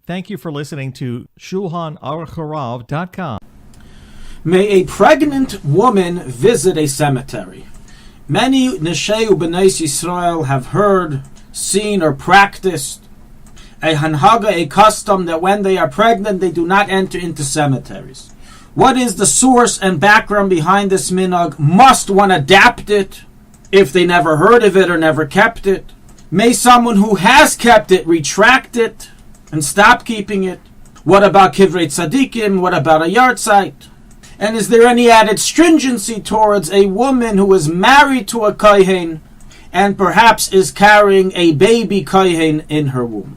Thank you for listening to Shulchanaruchharav.com. May a pregnant woman visit a cemetery. Many Neshei B'nai Yisrael have heard, seen, or practiced a hanhaga, a custom that when they are pregnant, they do not enter into cemeteries. What is the source and background behind this minhag? Must one adapt it if they never heard of it or never kept it? May someone who has kept it retract it and stop keeping it? What about kivrei tzadikim? What about a yahrzeit? And is there any added stringency towards a woman who is married to a kohen and perhaps is carrying a baby kohen in her womb?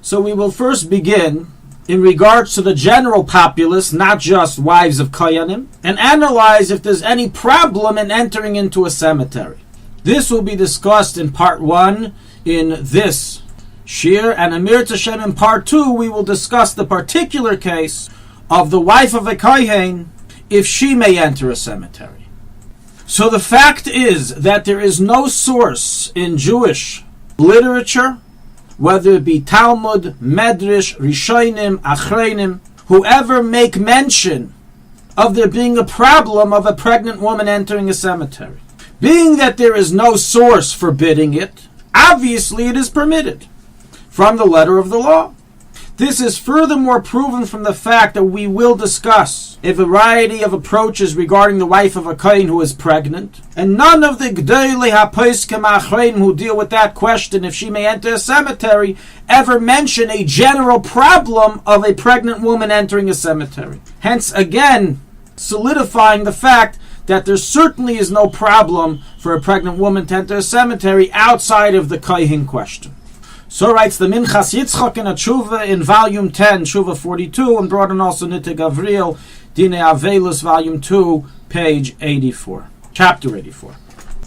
So we will first begin in regards to the general populace, not just wives of kohanim, and analyze if there's any problem in entering into a cemetery. This will be discussed in part 1 in this shir, and Amir Tashem in part 2 we will discuss the particular case of the wife of a kohen, if she may enter a cemetery. So the fact is that there is no source in Jewish literature, whether it be Talmud, Medrash, Rishonim, Achreinim, whoever make mention of there being a problem of a pregnant woman entering a cemetery. Being that there is no source forbidding it, obviously it is permitted from the letter of the law. This is furthermore proven from the fact that we will discuss a variety of approaches regarding the wife of a kohen who is pregnant, and none of the Gdolei HaPoskim Achreinim who deal with that question, if she may enter a cemetery, ever mention a general problem of a pregnant woman entering a cemetery. Hence, again, solidifying the fact that there certainly is no problem for a pregnant woman to enter a cemetery outside of the kohen question. So writes the Minchas Yitzchak in a Tshuva in volume 10, Tshuva 42, and brought in also Nitei Gavriel, Dinei Avelus, volume 2, page 84, chapter 84.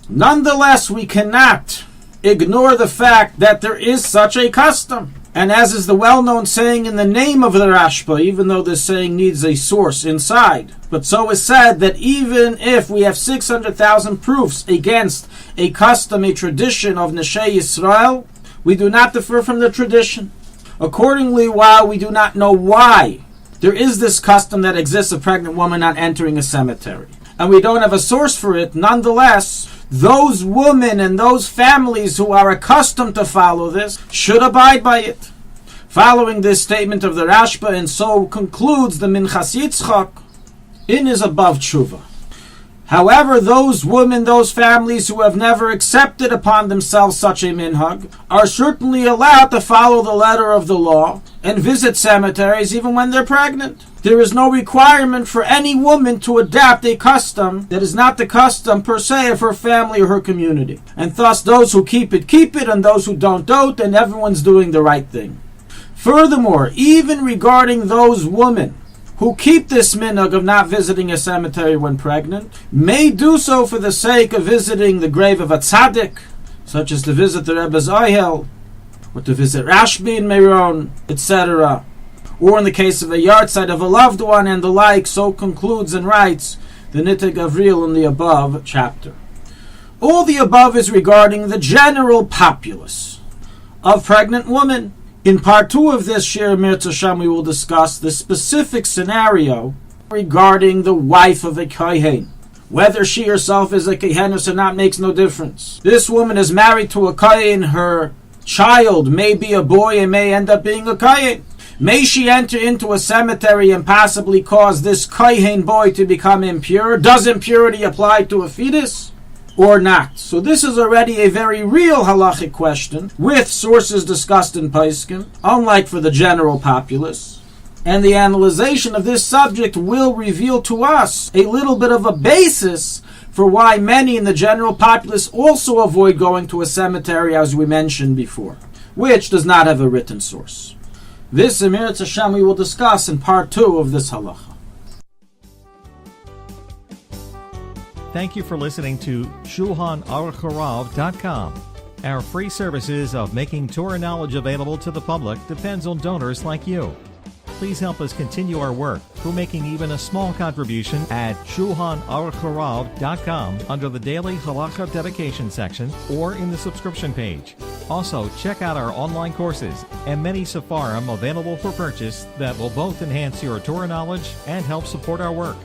Nonetheless, we cannot ignore the fact that there is such a custom. And as is the well-known saying in the name of the Rashba, even though this saying needs a source inside, but so is said that even if we have 600,000 proofs against a custom, a tradition of Neshei Yisrael, we do not differ from the tradition. Accordingly, while we do not know why there is this custom that exists of pregnant woman not entering a cemetery, and we don't have a source for it, nonetheless, those women and those families who are accustomed to follow this should abide by it. Following this statement of the Rashba, and so concludes the Minchas Yitzchak in his above tshuva. However, those women, those families who have never accepted upon themselves such a minhag are certainly allowed to follow the letter of the law and visit cemeteries even when they're pregnant. There is no requirement for any woman to adapt a custom that is not the custom per se of her family or her community. And thus those who keep it, and those who don't, and everyone's doing the right thing. Furthermore, even regarding those women who keep this minhag of not visiting a cemetery when pregnant, may do so for the sake of visiting the grave of a tzaddik, such as to visit the Rebbe's Ohel, or to visit Rashbi in Meron, etc., or in the case of a yahrzeit of a loved one and the like. So concludes and writes the Nitei Gavriel in the above chapter. All the above is regarding the general populace of pregnant women. In part 2 of this Shir Mirza Sham, we will discuss the specific scenario regarding the wife of a kohen. Whether she herself is a kohenes or not makes no difference. This woman is married to a kohen. Her child may be a boy and may end up being a kohen. May she enter into a cemetery and possibly cause this kohen boy to become impure? Does impurity apply to a fetus or not? So this is already a very real halachic question with sources discussed in Poskim, unlike for the general populace. And the analyzation of this subject will reveal to us a little bit of a basis for why many in the general populace also avoid going to a cemetery, as we mentioned before, which does not have a written source. This, Amir Tzashem, we will discuss in part 2 of this halacha. Thank you for listening to Shulchanaruchharav.com. Our free services of making Torah knowledge available to the public depends on donors like you. Please help us continue our work through making even a small contribution at Shulchanaruchharav.com under the Daily Halacha Dedication section or in the subscription page. Also, check out our online courses and many Sepharim available for purchase that will both enhance your Torah knowledge and help support our work.